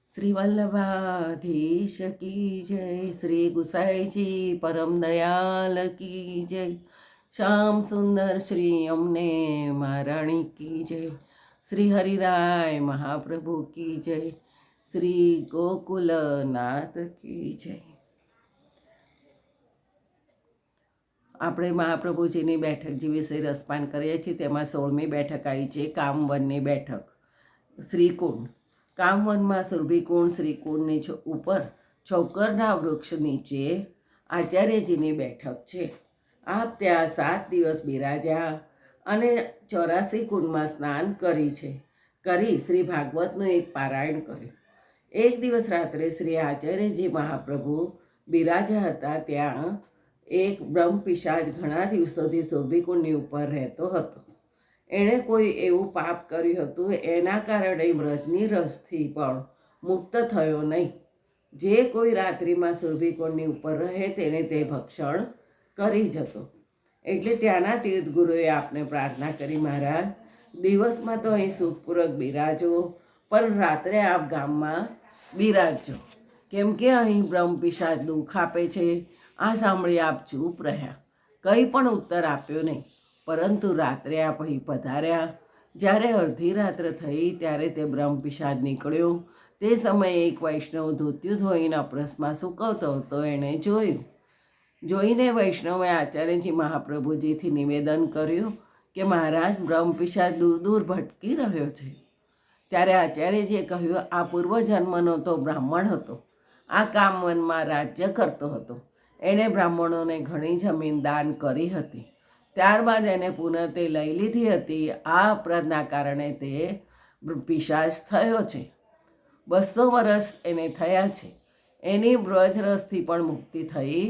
શ્રી વલ્લભાધીશ કી જય, શ્રી ગુસાઈજી પરમ દયાલ કી જય, શ્યામ સુંદર શ્રી અમને મહારાણી કી જય, શ્રી હરિરાય મહાપ્રભુ કી જય, શ્રી ગોકુલનાથ કી જય. આપણે મહાપ્રભુજીની બેઠક જે વિશે રસપાન કરીએ છીએ તેમાં 16મી બેઠક આવી છે, કામવનની બેઠક. શ્રીકુંડ. કામવનમાં સુરભીકુંડ શ્રીકુંડની ઉપર છોકરના વૃક્ષ નીચે આચાર્યજીની બેઠક છે. આપ ત્યાં 7 દિવસ બિરાજ્યા અને 84 કુંડમાં સ્નાન કરી શ્રી ભાગવતનું એક પારાયણ કર્યું. એક દિવસ રાત્રે શ્રી આચાર્યજી મહાપ્રભુ બિરાજ્યા હતા. ત્યાં એક બ્રહ્મપિશાચ ઘણા દિવસોથી સુરભીકુંડની ઉપર રહેતો હતો. એણે કોઈ એવું પાપ કર્યું હતું, એના કારણે વ્રજની રસથી પણ મુક્ત થયો નહીં. જે કોઈ રાત્રિમાં સુરભીકુંડની ઉપર રહે તેને તે ભક્ષણ કરી જતો. એટલે ત્યાંના તીર્થગુરુએ આપને પ્રાર્થના કરી, મહારાજ, દિવસમાં તો અહીં સુખપૂર્વક બિરાજો, પણ રાત્રે આપ ગામમાં બિરાજજો, કેમ કે અહીં બ્રહ્મપિશાચ દુઃખ આપે છે. આ સાંભળી આપ ચૂપ રહ્યા, કંઈ પણ ઉત્તર આપ્યો નહીં. પરંતુ રાત્રે આપ અહીં પધાર્યા. જ્યારે અડધી રાત્ર થઈ ત્યારે તે બ્રહ્મપિશાચ નીકળ્યો. તે સમયે એક વૈષ્ણવ ધોતિયું ધોઈને અપરસમાં સૂકવતો હતો. એણે જોઈને વૈષ્ણવે આચાર્યજી મહાપ્રભુજીથી નિવેદન કર્યું કે મહારાજ, બ્રહ્મપિશાચ દૂર દૂર ભટકી રહ્યો છે. ત્યારે આચાર્યજીએ કહ્યું, આ પૂર્વજન્મનો તો બ્રાહ્મણ હતો, આ કામવનમાં રાજ્ય કરતો હતો. એણે બ્રાહ્મણોને ઘણી જમીન દાન કરી હતી. ત્યારબાદ એને પુનઃ તે લઈ લીધી હતી. આ અપરાધના કારણે તે પિશાચ થયો છે. 200 વર્ષ એને થયા છે. એની વ્રજરસથી પણ મુક્તિ થઈ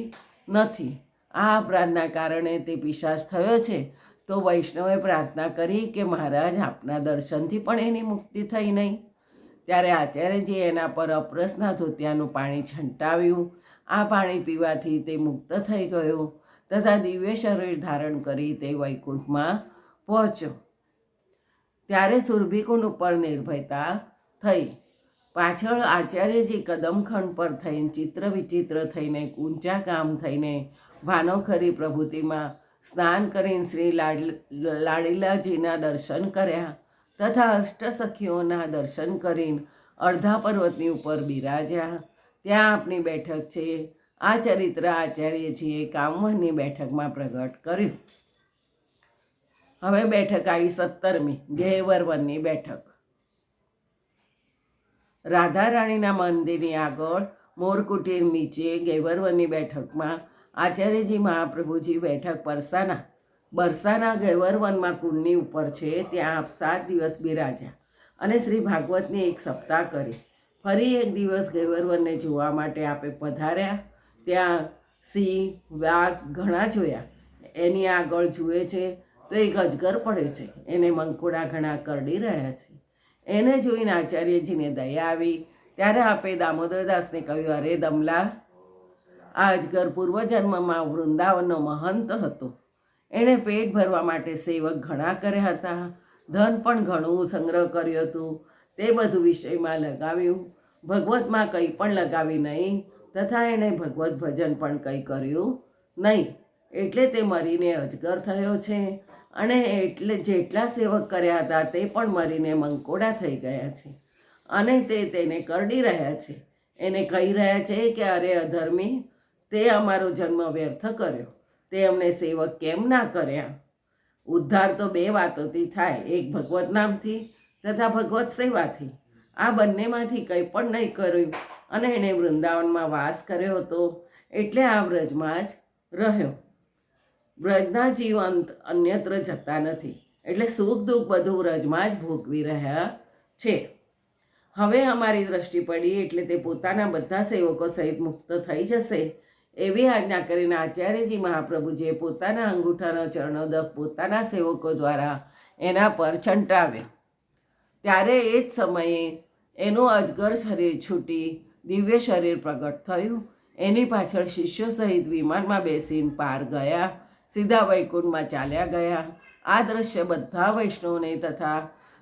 નથી. આ અપરાધના કારણે તે પિશાચ થયો છે. તો વૈષ્ણવે પ્રાર્થના કરી કે મહારાજ, આપના દર્શનથી પણ એની મુક્તિ થઈ નહીં. ત્યારે આચાર્યજી એના પર અપરસના ધોતિયાનું પાણી છંટાવ્યું. આ પાણી પીવાથી તે મુક્ત થઈ ગયો તથા દિવ્ય શરીર ધારણ કરી તે વૈકુંઠમાં પહોંચ્યો. ત્યારે સુરભીકુંડ ઉપર નિર્ભયતા થઈ. પાછળ આચાર્યજી કદમખંડ પર થઈને ચિત્ર વિચિત્ર થઈને ઊંચા કામ થઈને ભાનોખરી પ્રભૃતિમાં સ્નાન કરીને શ્રી લાડીલાજીના દર્શન કર્યા તથા અષ્ટસખીઓના દર્શન કરીને અડધા પર્વતની ઉપર બિરાજ્યા. ત્યાં આપની બેઠક છે. આ ચરિત્ર આચાર્યજીએ કામવનની બેઠકમાં પ્રગટ કર્યું. હવે બેઠક આવી 17મી, ગેહવરવનની બેઠક. રાધારાણીના મંદિરની આગળ મોરકુટીર નીચે ગેહવરવનની બેઠકમાં આચાર્યજી મહાપ્રભુજી બેઠક બરસાના ગેહવરવનમાં કુંડની ઉપર છે. ત્યાં આપ 7 દિવસ બિરાજ્યા અને શ્રી ભાગવતની એક સપ્તાહ કરી. ફરી એક દિવસ ગેહવરવનને જોવા માટે આપે પધાર્યા. ત્યાં સિંહ, વાઘ ઘણા જોયા. એની આગળ જુએ છે તો એક અજગર પડે છે. એને મંકોડા ઘણા કરડી રહ્યા છે. એને જોઈને આચાર્યજીને દયા આવી. ત્યારે આપે દામોદરદાસને કહ્યું, અરે દમલા, આ અજગર પૂર્વજન્મમાં વૃંદાવનનો મહંત હતો. એણે પેટ ભરવા માટે સેવક ઘણા કર્યા હતા, ધન પણ ઘણું સંગ્રહ કર્યું હતું. તે બધું વિષયમાં લગાવ્યું, ભગવતમાં કંઈ પણ લગાવી નહીં તથા એણે ભગવત ભજન પણ કંઈ કર્યું નહીં. એટલે તે મરીને અજગર થયો છે અને એટલે જેટલા સેવક કર્યા હતા તે પણ મરીને મંકોડા થઈ ગયા છે અને તેને કરડી રહ્યા છે. એને કહી રહ્યા છે કે અરે અધર્મી, તે અમારો જન્મ વ્યર્થ કર્યો. તે અમને સેવક કેમ ના કર્યા? ઉદ્ધાર તો 2 વાતોથી થાય, એક ભગવત નામથી તથા ભગવત સેવાથી. આ બંનેમાંથી કંઈ પણ નહીં કર્યું અને એણે વૃંદાવનમાં વાસ કર્યો હતો. એટલે આ વ્રજમાં જ રહ્યો. વ્રજના જીવ અન્યત્ર જતા નથી. એટલે સુખ દુઃખ બધું વ્રજમાં જ ભોગવી રહ્યા છે. હવે અમારી દ્રષ્ટિ પડી એટલે તે પોતાના બધા સેવકો સહિત મુક્ત થઈ જશે એવી આજ્ઞા કરીને આચાર્યજી મહાપ્રભુજીએ પોતાના અંગૂઠાનો ચરણોદક પોતાના સેવકો દ્વારા એના પર છંટાવ્યો. ત્યારે એ જ સમયે એનું અજગર શરીર છૂટી દિવ્ય શરીર પ્રગટ થયું. એની પાછળ શિષ્યો સહિત વિમાનમાં બેસીને પાર ગયા, સીધા વૈકુંઠમાં ચાલ્યા ગયા. આ દ્રશ્ય બધા વૈષ્ણવને તથા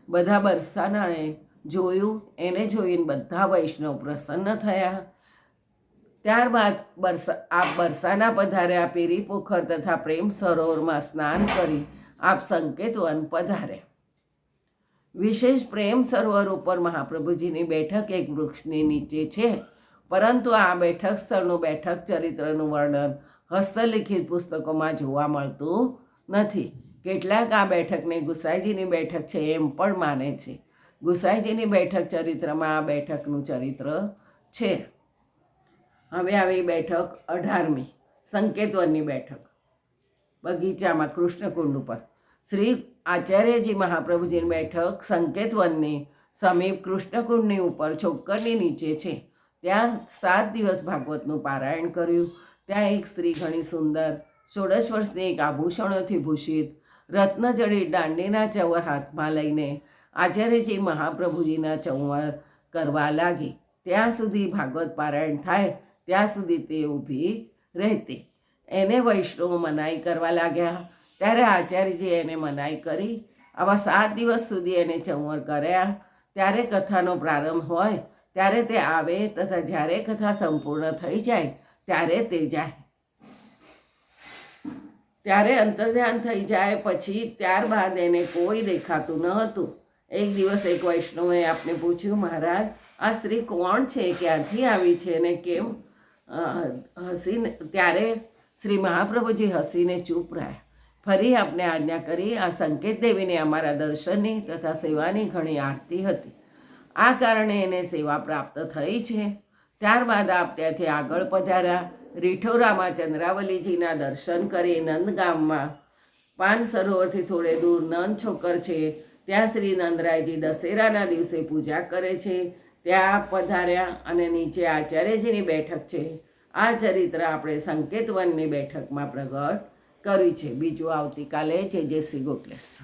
બધા બરસાનાને જોયું. એને જોઈને બધા વૈષ્ણવ પ્રસન્ન થયા. ત્યારબાદ આપ બરસાના પધાર્યા. પેરી પોખર તથા પ્રેમ સરોવરમાં સ્નાન કરી આપ સંકેતવન પધાર્યા. વિશેષ પ્રેમ સરોવર ઉપર મહાપ્રભુજીની બેઠક એક વૃક્ષની નીચે છે, પરંતુ આ બેઠક સ્થળનું બેઠક ચરિત્રનું વર્ણન હસ્તલિખિત પુસ્તકોમાં જોવા મળતું નથી. કેટલાક આ બેઠકને ગુસાઈજીની બેઠક છે એમ પણ માને છે. ગુસાઈજીની બેઠક ચરિત્રમાં આ બેઠકનું ચરિત્ર છે. હવે આવી બેઠક 18મી સંકેતવનની બેઠક બગીચામાં કૃષ્ણકુંડ ઉપર. શ્રી આચાર્યજી મહાપ્રભુજીની બેઠક સંકેતવનની સમીપ કૃષ્ણકુંડની ઉપર છોકરની નીચે છે. ત્યાં 7 દિવસ ભાગવતનું પારાયણ કર્યું. ત્યાં એક સ્ત્રી ઘણી સુંદર 16 વર્ષની એક આભૂષણોથી ભૂષિત રત્નજડિત દાંડીના ચંવર હાથમાં લઈને આચાર્યજી મહાપ્રભુજીના ચંવર કરવા લાગી. ત્યાં સુધી ભાગવત પારાયણ થાય ત્યાં સુધી તે ઊભી રહેતી. એને વૈષ્ણવ મનાઈ કરવા લાગ્યા. ત્યારે આચાર્યજી એને મનાઈ કરી. આવા 7 દિવસ સુધી એને ચંવર કર્યા. ત્યારે કથાનો પ્રારંભ હોય ત્યારે તે આવે તથા જ્યારે કથા સંપૂર્ણ થઈ જાય ત્યારે તે જાય. ત્યારે અંતર્ધ્યાન થઈ જાય. પછી ત્યારબાદ એને કોઈ દેખાતું ન હતું. એક દિવસ એક વૈષ્ણવે આપને પૂછ્યું, મહારાજ આ સ્ત્રી કોણ છે, ક્યાંથી આવી છે અને કેમ હસીને? ત્યારે શ્રી મહાપ્રભુજી હસીને ચૂપ રહ્યા. ફરી આપને આજ્ઞા કરી. આ સંકેત દેવીને અમારા દર્શનની તથા સેવાની ઘણી આરતી હતી. આ કારણે એને સેવા પ્રાપ્ત થઈ છે. ત્યારબાદ આપ ત્યાંથી આગળ પધાર્યા. રીઠોરામાં ચંદ્રાવલીજીના દર્શન કરી નંદગામમાં પાન સરોવરથી થોડે દૂર નંદ છોકર છે. ત્યાં શ્રી નંદરાયજી દશેરાના દિવસે પૂજા કરે છે. ત્યાં પધાર્યા અને નીચે આચાર્યજીની બેઠક છે. આ ચરિત્ર આપણે સંકેતવનની બેઠકમાં પ્રગટ કર્યું છે. બીજું આવતીકાલે. જય શ્રી ગોખલેશ.